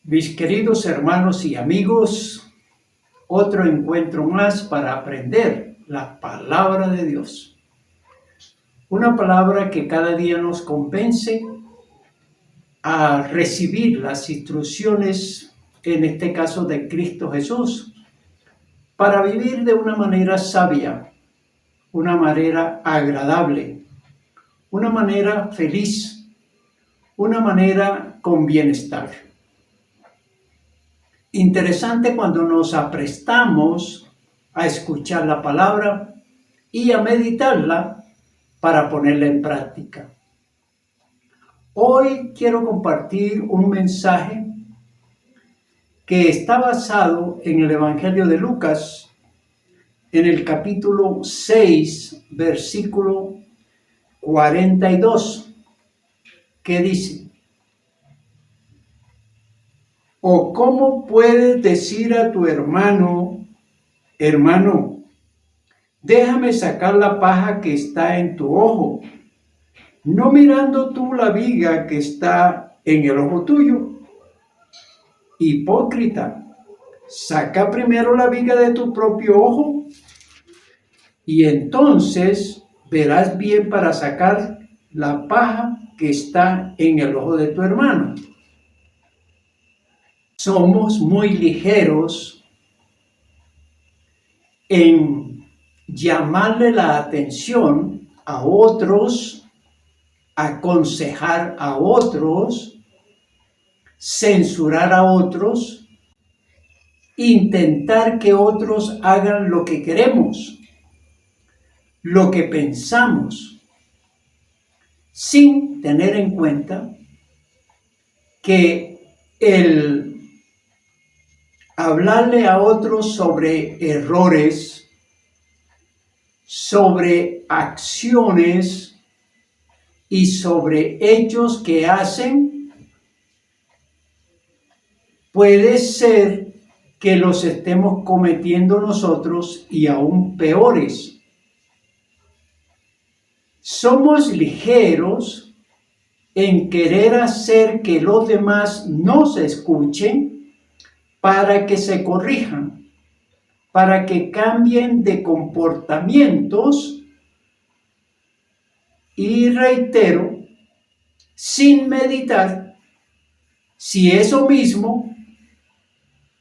Mis queridos hermanos y amigos, otro encuentro más para aprender la palabra de Dios. Una palabra que cada día nos convence a recibir las instrucciones, en este caso de Cristo Jesús, para vivir de una manera sabia, una manera agradable, una manera feliz, una manera con bienestar. Interesante cuando nos aprestamos a escuchar la palabra y a meditarla para ponerla en práctica. Hoy quiero compartir un mensaje que está basado en el Evangelio de Lucas, en el capítulo 6, versículo 42, que dice: ¿O cómo puedes decir a tu hermano, déjame sacar la paja que está en tu ojo, no mirando tú la viga que está en el ojo tuyo? Hipócrita, saca primero la viga de tu propio ojo, y entonces verás bien para sacar la paja que está en el ojo de tu hermano. Somos muy ligeros en llamarle la atención a otros, aconsejar a otros, censurar a otros, intentar que otros hagan lo que queremos, lo que pensamos, sin tener en cuenta que el hablarle a otros sobre errores, sobre acciones y sobre hechos que hacen, puede ser que los estemos cometiendo nosotros y aún peores. Somos ligeros en querer hacer que los demás nos escuchen para que se corrijan, para que cambien de comportamientos, y reitero, sin meditar si eso mismo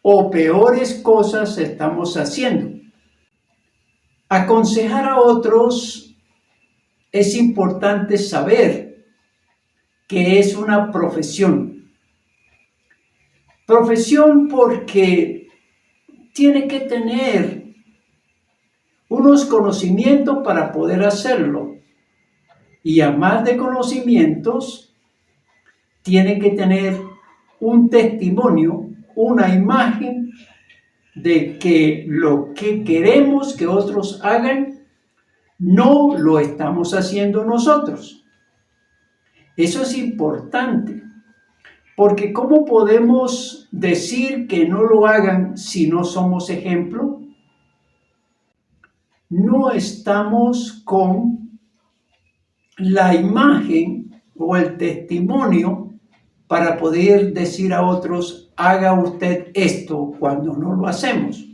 o peores cosas estamos haciendo. Aconsejar a otros es importante saber que es una profesión. Profesión porque tiene que tener unos conocimientos para poder hacerlo. Y además de conocimientos, tiene que tener un testimonio, una imagen de que lo que queremos que otros hagan, no lo estamos haciendo nosotros. Eso es importante, porque ¿cómo podemos decir que no lo hagan si no somos ejemplo? No estamos con la imagen o el testimonio para poder decir a otros, haga usted esto, cuando no lo hacemos.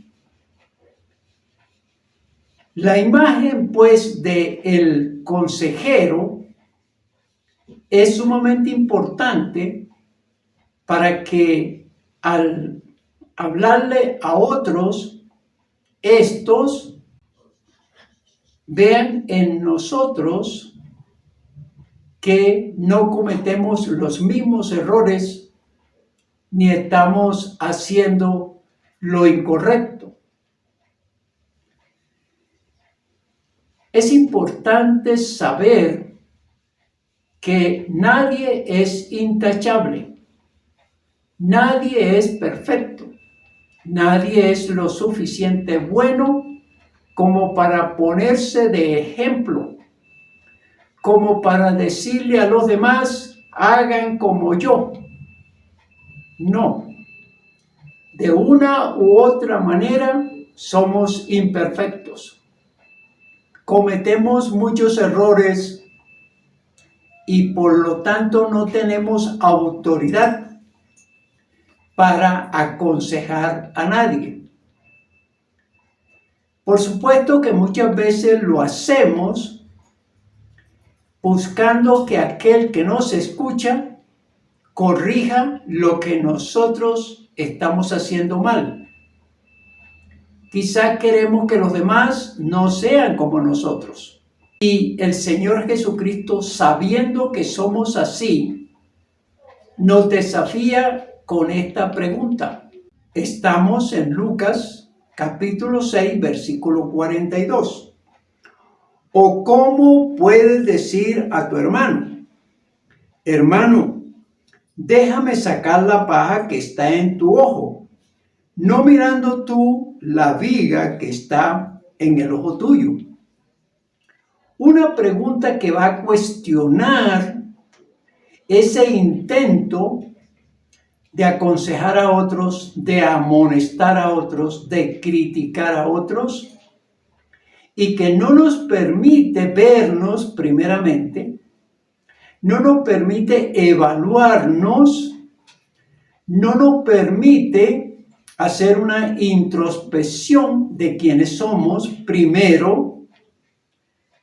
La imagen, pues, del consejero es sumamente importante para que al hablarle a otros, estos vean en nosotros que no cometemos los mismos errores ni estamos haciendo lo incorrecto. Es importante saber que nadie es intachable, nadie es perfecto, nadie es lo suficiente bueno como para ponerse de ejemplo, como para decirle a los demás, hagan como yo. No. De una u otra manera somos imperfectos. Cometemos muchos errores y por lo tanto no tenemos autoridad para aconsejar a nadie. Por supuesto que muchas veces lo hacemos buscando que aquel que nos escucha corrija lo que nosotros estamos haciendo mal. Quizá queremos que los demás no sean como nosotros. Y el Señor Jesucristo, sabiendo que somos así, nos desafía con esta pregunta. Estamos en Lucas capítulo 6, versículo 42. ¿O cómo puedes decir a tu hermano, hermano, déjame sacar la paja que está en tu ojo, no mirando tú la viga que está en el ojo tuyo? Una pregunta que va a cuestionar ese intento de aconsejar a otros, de amonestar a otros, de criticar a otros, y que no nos permite vernos primeramente, no nos permite evaluarnos, no nos permite hacer una introspección de quiénes somos primero,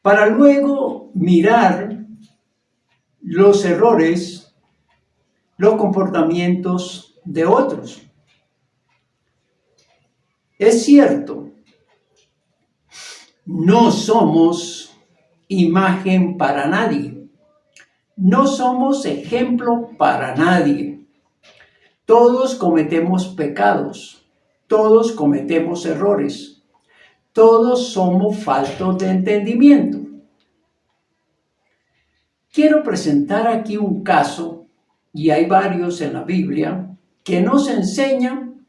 para luego mirar los errores, los comportamientos de otros. Es cierto, no somos imagen para nadie, no somos ejemplo para nadie. Todos cometemos pecados, todos cometemos errores, todos somos faltos de entendimiento. Quiero presentar aquí un caso, y hay varios en la Biblia, que nos enseñan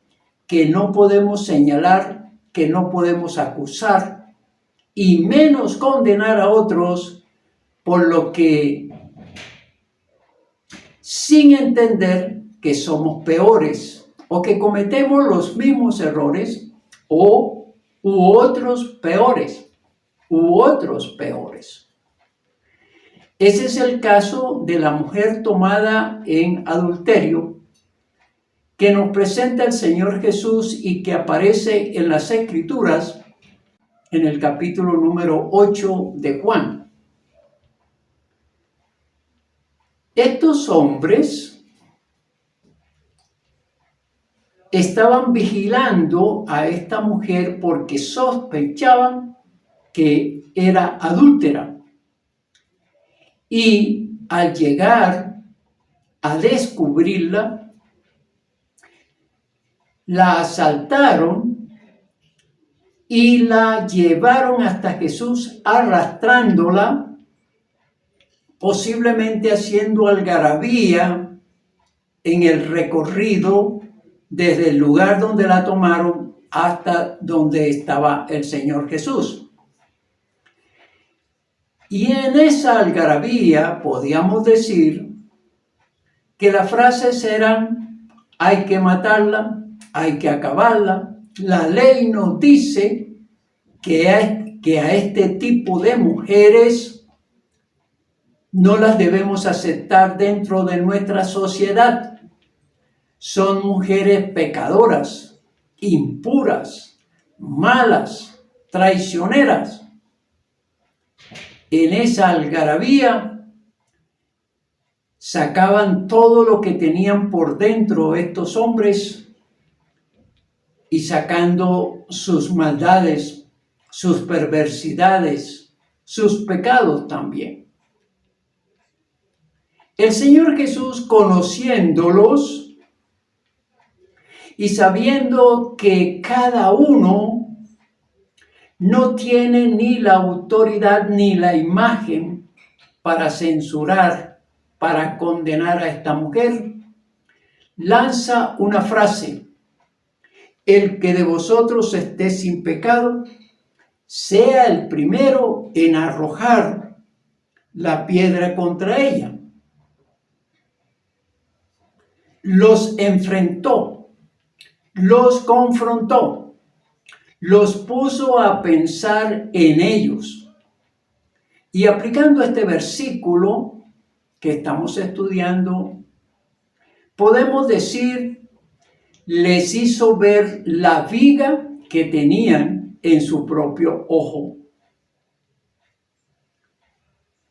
que no podemos señalar, que no podemos acusar, y menos condenar a otros por lo que, sin entender que somos peores, o que cometemos los mismos errores, u otros peores. Ese es el caso de la mujer tomada en adulterio que nos presenta el Señor Jesús y que aparece en las Escrituras en el capítulo número 8 de Juan. Estos hombres estaban vigilando a esta mujer porque sospechaban que era adúltera. Y al llegar a descubrirla, la asaltaron y la llevaron hasta Jesús arrastrándola, posiblemente haciendo algarabía en el recorrido desde el lugar donde la tomaron hasta donde estaba el Señor Jesús. Y en esa algarabía podíamos decir que las frases eran: hay que matarla, hay que acabarla. La ley nos dice que a este tipo de mujeres no las debemos aceptar dentro de nuestra sociedad. Son mujeres pecadoras, impuras, malas, traicioneras. En esa algarabía sacaban todo lo que tenían por dentro estos hombres y sacando sus maldades, sus perversidades, sus pecados también. El Señor Jesús, conociéndolos y sabiendo que cada uno no tiene ni la autoridad ni la imagen para censurar, para condenar a esta mujer, lanza una frase: el que de vosotros esté sin pecado, sea el primero en arrojar la piedra contra ella. Los enfrentó, los confrontó, los puso a pensar en ellos. Y aplicando este versículo que estamos estudiando, podemos decir les hizo ver la viga que tenían en su propio ojo.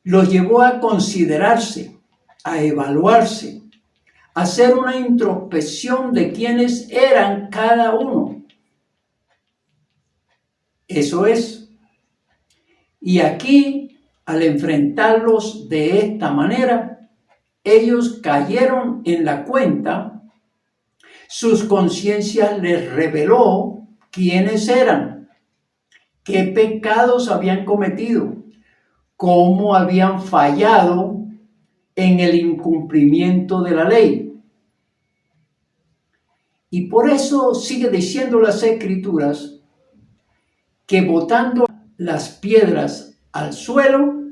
Los llevó a considerarse, a evaluarse, a hacer una introspección de quiénes eran cada uno. Eso es. Y aquí, al enfrentarlos de esta manera, ellos cayeron en la cuenta, sus conciencias les reveló quiénes eran, qué pecados habían cometido, cómo habían fallado en el incumplimiento de la ley. Y por eso sigue diciendo las Escrituras que botando las piedras al suelo,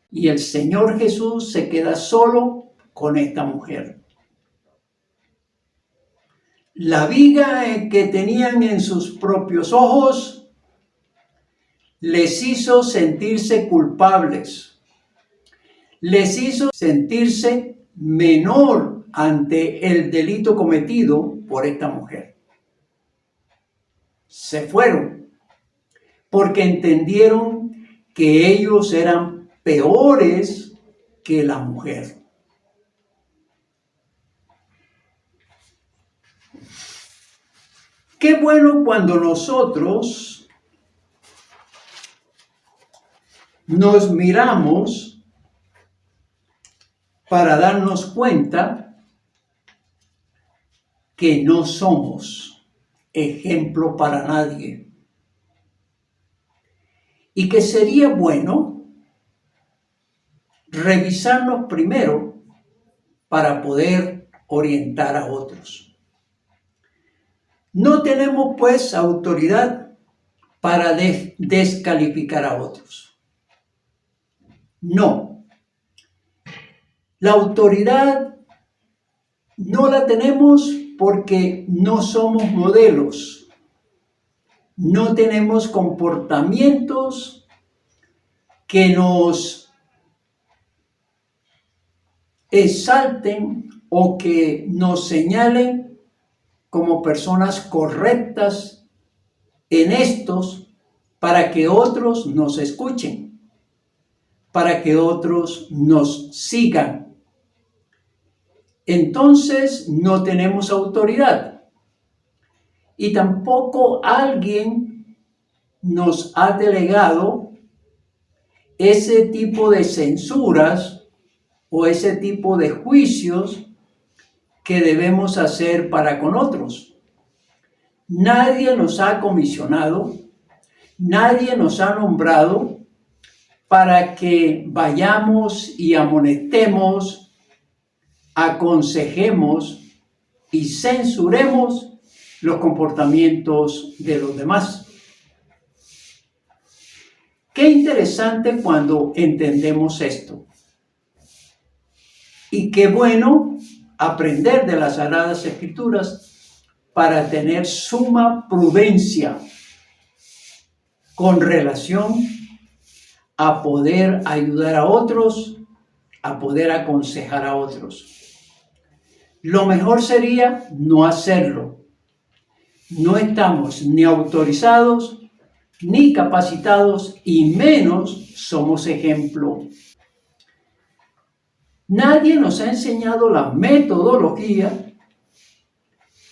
y el Señor Jesús se queda solo con esta mujer. La viga que tenían en sus propios ojos les hizo sentirse culpables, les hizo sentirse menor ante el delito cometido por esta mujer. Se fueron porque entendieron que ellos eran peores que la mujer. Qué bueno cuando nosotros nos miramos para darnos cuenta que no somos ejemplo para nadie. Y que sería bueno revisarnos primero para poder orientar a otros. No tenemos pues autoridad para descalificar a otros. No. La autoridad no la tenemos porque no somos modelos. No tenemos comportamientos que nos exalten o que nos señalen como personas correctas en estos para que otros nos escuchen, para que otros nos sigan. Entonces no tenemos autoridad y tampoco alguien nos ha delegado ese tipo de censuras o ese tipo de juicios que debemos hacer para con otros. Nadie nos ha comisionado, nadie nos ha nombrado para que vayamos y amonestemos, aconsejemos y censuremos los comportamientos de los demás. Qué interesante cuando entendemos esto. Y qué bueno aprender de las Sagradas Escrituras para tener suma prudencia con relación a poder ayudar a otros, a poder aconsejar a otros. Lo mejor sería no hacerlo. No estamos ni autorizados, ni capacitados, y menos somos ejemplo. Nadie nos ha enseñado la metodología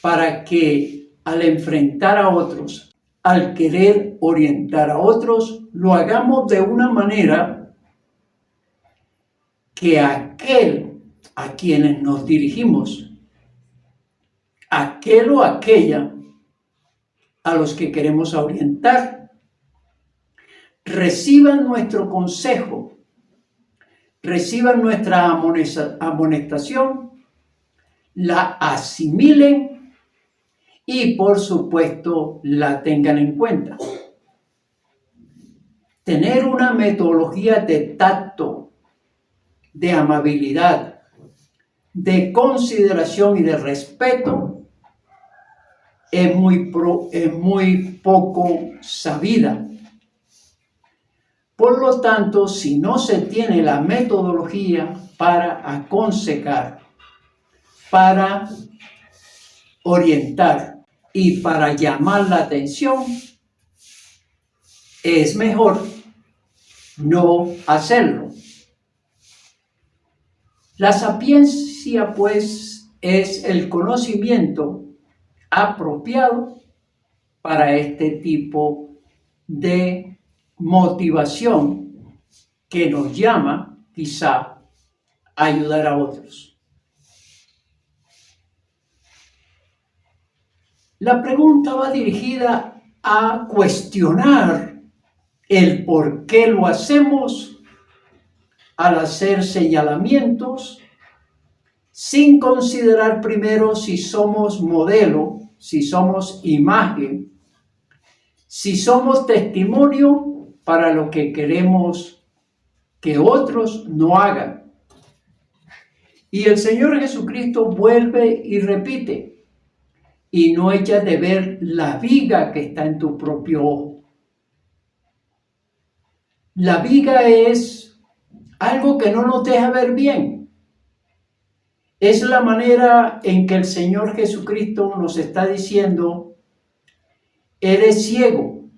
para que al enfrentar a otros, al querer orientar a otros, lo hagamos de una manera que aquel a quienes nos dirigimos, aquel o aquella a los que queremos orientar, reciban nuestro consejo, reciban nuestra amonestación, la asimilen y por supuesto la tengan en cuenta. Tener una metodología de tacto, de amabilidad, de consideración y de respeto es muy poco sabida. Por lo tanto, si no se tiene la metodología para aconsejar, para orientar y para llamar la atención, es mejor no hacerlo. La sapiencia, pues, es el conocimiento apropiado para este tipo de motivación que nos llama quizá a ayudar a otros. La pregunta va dirigida a cuestionar el por qué lo hacemos al hacer señalamientos sin considerar primero si somos modelo, si somos imagen, si somos testimonio para lo que queremos que otros no hagan. Y el Señor Jesucristo vuelve y repite, y no echas de ver la viga que está en tu propio ojo. La viga es algo que no nos deja ver bien. Es la manera en que el Señor Jesucristo nos está diciendo, eres ciego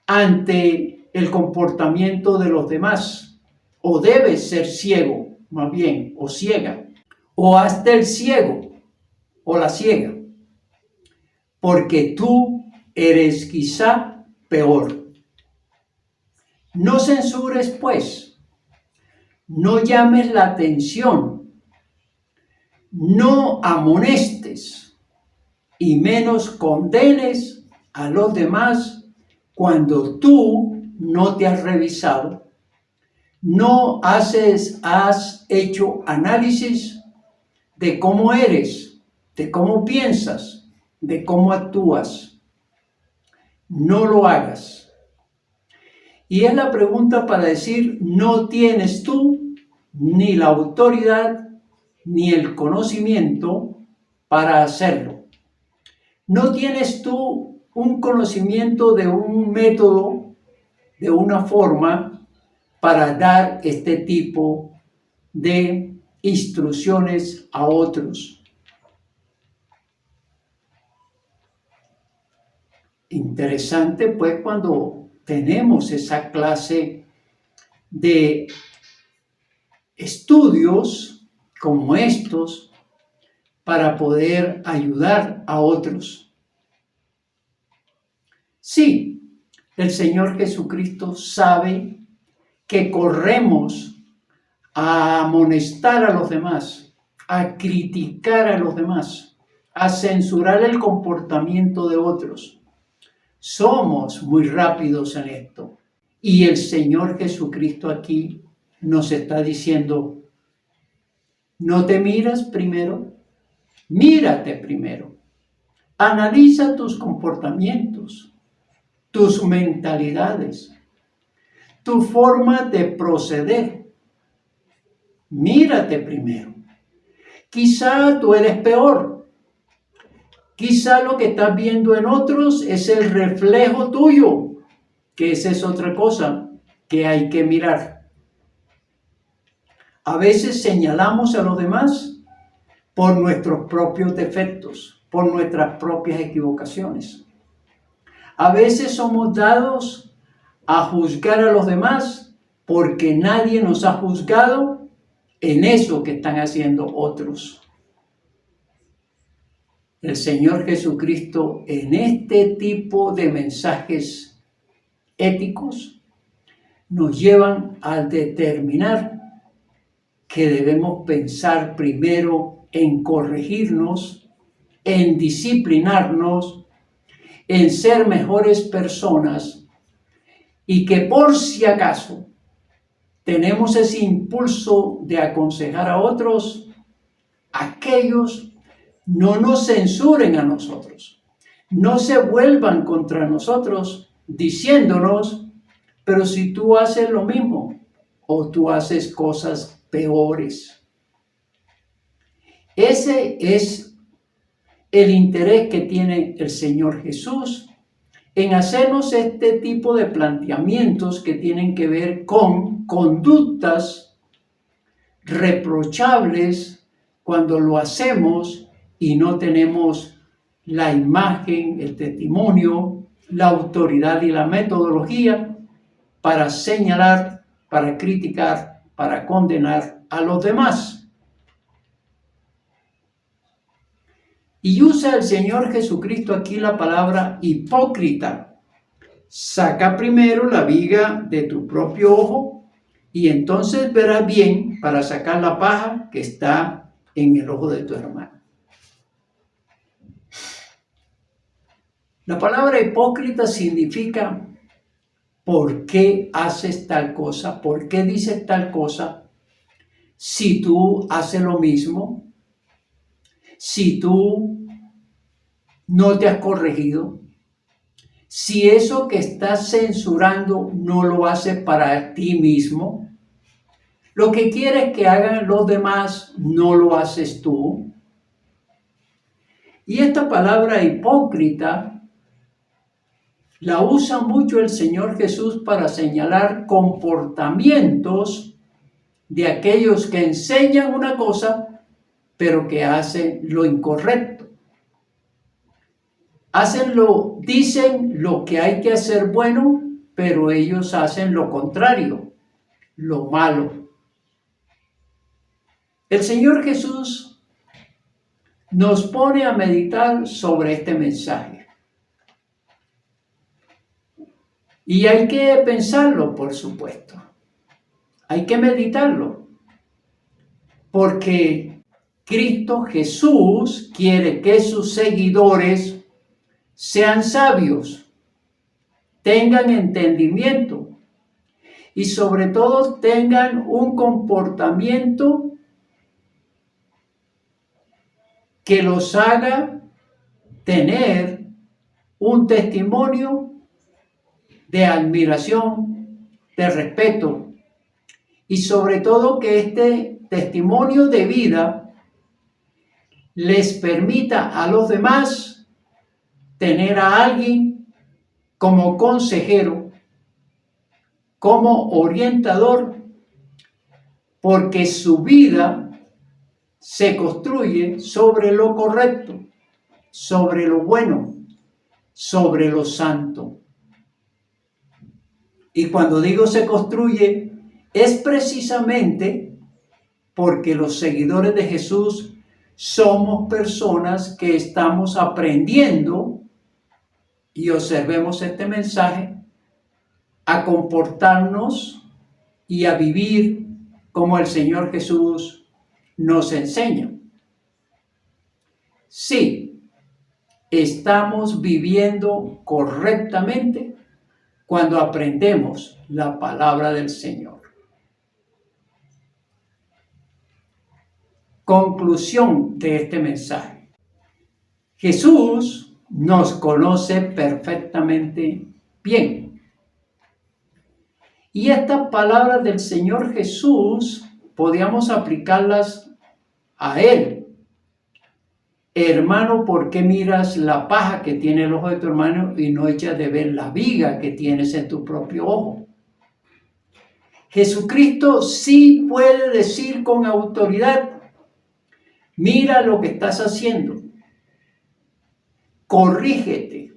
ante el comportamiento de los demás, o debes ser ciego, más bien, o ciega, o hasta el ciego, o la ciega, porque tú eres quizá peor. No censures, pues, no llames la atención, no amonestes y menos condenes a los demás cuando tú no te has revisado, no has hecho análisis de cómo eres, de cómo piensas, de cómo actúas. No lo hagas. Y es la pregunta para decir, no tienes tú ni la autoridad ni el conocimiento para hacerlo. No tienes tú un conocimiento de un método, de una forma para dar este tipo de instrucciones a otros. Interesante, pues, cuando tenemos esa clase de estudios como estos para poder ayudar a otros. Sí, el Señor Jesucristo sabe que corremos a amonestar a los demás, a criticar a los demás, a censurar el comportamiento de otros. Somos muy rápidos en esto. Y el Señor Jesucristo aquí nos está diciendo, no te miras primero, mírate primero. Analiza tus comportamientos, tus mentalidades, tu forma de proceder. Mírate primero. Quizá tú eres peor. Quizá lo que estás viendo en otros es el reflejo tuyo, que esa es otra cosa que hay que mirar. A veces señalamos a los demás por nuestros propios defectos, por nuestras propias equivocaciones. A veces somos dados a juzgar a los demás porque nadie nos ha juzgado en eso que están haciendo otros. El Señor Jesucristo en este tipo de mensajes éticos nos llevan a determinar que debemos pensar primero en corregirnos, en disciplinarnos, en ser mejores personas y que por si acaso tenemos ese impulso de aconsejar a otros, aquellos no nos censuren a nosotros, no se vuelvan contra nosotros diciéndonos, pero si tú haces lo mismo o tú haces cosas peores. Ese es el interés que tiene el Señor Jesús en hacernos este tipo de planteamientos que tienen que ver con conductas reprochables cuando lo hacemos y no tenemos la imagen, el testimonio, la autoridad y la metodología para señalar, para criticar, para condenar a los demás. Y usa el Señor Jesucristo aquí la palabra hipócrita. Saca primero la viga de tu propio ojo y entonces verás bien para sacar la paja que está en el ojo de tu hermano. La palabra hipócrita significa ¿por qué haces tal cosa? ¿Por qué dices tal cosa? Si tú haces lo mismo, si tú no te has corregido, si eso que estás censurando no lo haces para ti mismo, lo que quieres que hagan los demás no lo haces tú. Y esta palabra hipócrita la usa mucho el Señor Jesús para señalar comportamientos de aquellos que enseñan una cosa, pero que hacen lo incorrecto. Dicen lo que hay que hacer bueno, pero ellos hacen lo contrario, lo malo. El Señor Jesús nos pone a meditar sobre este mensaje. Y hay que pensarlo, por supuesto. Hay que meditarlo. Porque Cristo Jesús quiere que sus seguidores sean sabios, tengan entendimiento y sobre todo tengan un comportamiento que los haga tener un testimonio de admiración, de respeto y sobre todo que este testimonio de vida les permita a los demás tener a alguien como consejero, como orientador, porque su vida se construye sobre lo correcto, sobre lo bueno, sobre lo santo. Y cuando digo se construye, es precisamente porque los seguidores de Jesús somos personas que estamos aprendiendo, y observemos este mensaje, a comportarnos y a vivir como el Señor Jesús nos enseña. Sí, estamos viviendo correctamente cuando aprendemos la palabra del Señor. Conclusión de este mensaje. Jesús nos conoce perfectamente bien. Y estas palabras del Señor Jesús podíamos aplicarlas a Él. Hermano, ¿por qué miras la paja que tiene el ojo de tu hermano y no echas de ver la viga que tienes en tu propio ojo? Jesucristo sí puede decir con autoridad, mira lo que estás haciendo, corrígete.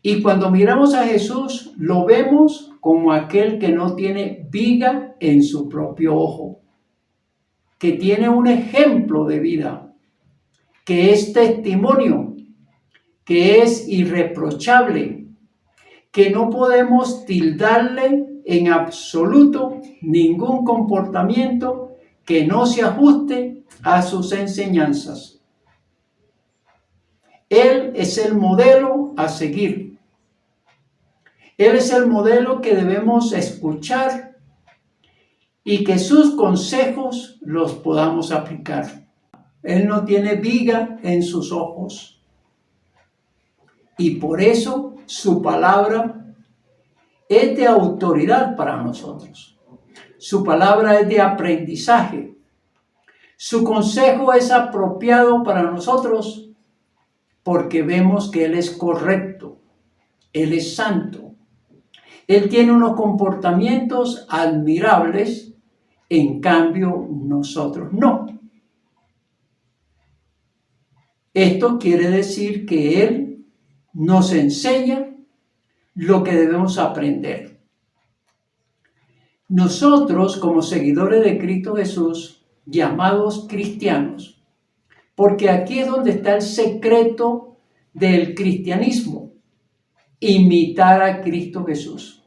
Y cuando miramos a Jesús, lo vemos como aquel que no tiene viga en su propio ojo, que tiene un ejemplo de vida, que es testimonio, que es irreprochable, que no podemos tildarle en absoluto ningún comportamiento que no se ajuste a sus enseñanzas. Él es el modelo a seguir. Él es el modelo que debemos escuchar y que sus consejos los podamos aplicar. Él no tiene viga en sus ojos y por eso su palabra es de autoridad para nosotros. Su palabra es de aprendizaje. Su consejo es apropiado para nosotros porque vemos que Él es correcto, Él es santo. Él tiene unos comportamientos admirables, en cambio nosotros no. Esto quiere decir que Él nos enseña lo que debemos aprender. Nosotros, como seguidores de Cristo Jesús, llamados cristianos, porque aquí es donde está el secreto del cristianismo, imitar a Cristo Jesús.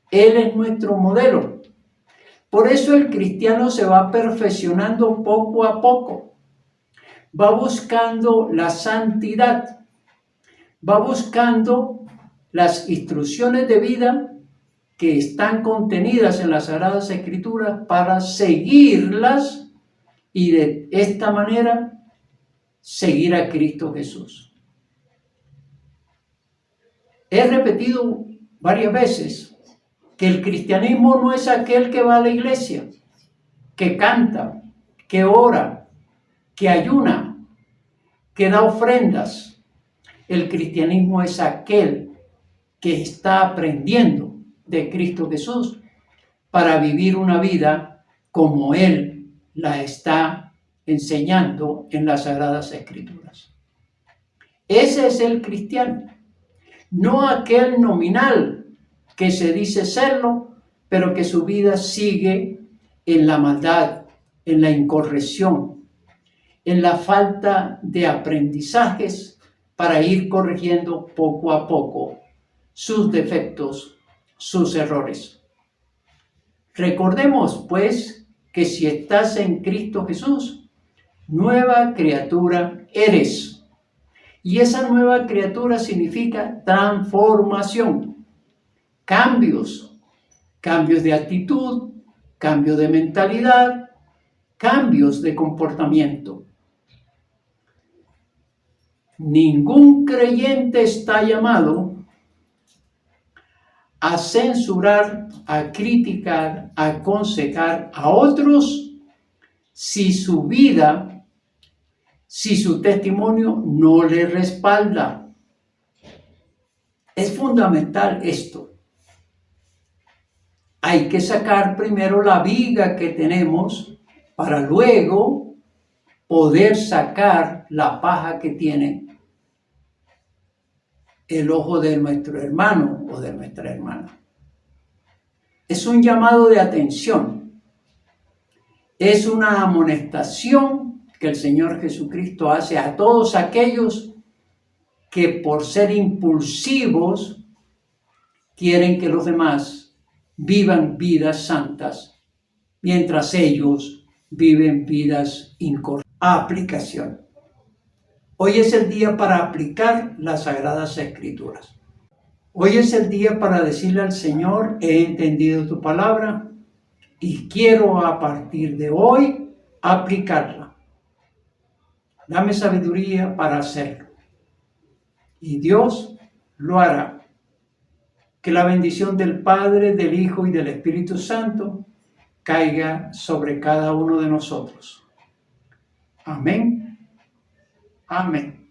Él es nuestro modelo. Por eso el cristiano se va perfeccionando poco a poco. Va buscando la santidad, va buscando las instrucciones de vida que están contenidas en las Sagradas Escrituras para seguirlas y de esta manera seguir a Cristo Jesús. He repetido varias veces que el cristianismo no es aquel que va a la iglesia, que canta, que ora, que ayuna, que da ofrendas. El cristianismo es aquel que está aprendiendo de Cristo Jesús para vivir una vida como Él la está enseñando en las Sagradas Escrituras. Ese es el cristiano, no aquel nominal que se dice serlo, pero que su vida sigue en la maldad, en la incorrección, en la falta de aprendizajes para ir corrigiendo poco a poco sus defectos, sus errores. Recordemos, pues, que si estás en Cristo Jesús, nueva criatura eres. Y esa nueva criatura significa transformación, cambios de actitud, cambios de mentalidad, cambios de comportamiento. Ningún creyente está llamado a censurar, a criticar, a aconsejar a otros si su vida, si su testimonio no le respalda. Es fundamental esto. Hay que sacar primero la viga que tenemos para luego poder sacar la paja que tiene el ojo de nuestro hermano o de nuestra hermana. Es un llamado de atención. Es una amonestación que el Señor Jesucristo hace a todos aquellos que por ser impulsivos quieren que los demás vivan vidas santas mientras ellos viven vidas incorrectas. Aplicación. Hoy es el día para aplicar las Sagradas Escrituras. Hoy es el día para decirle al Señor, he entendido tu palabra y quiero a partir de hoy aplicarla. Dame sabiduría para hacerlo. Y Dios lo hará. Que la bendición del Padre, del Hijo y del Espíritu Santo caiga sobre cada uno de nosotros. Amén. Amén.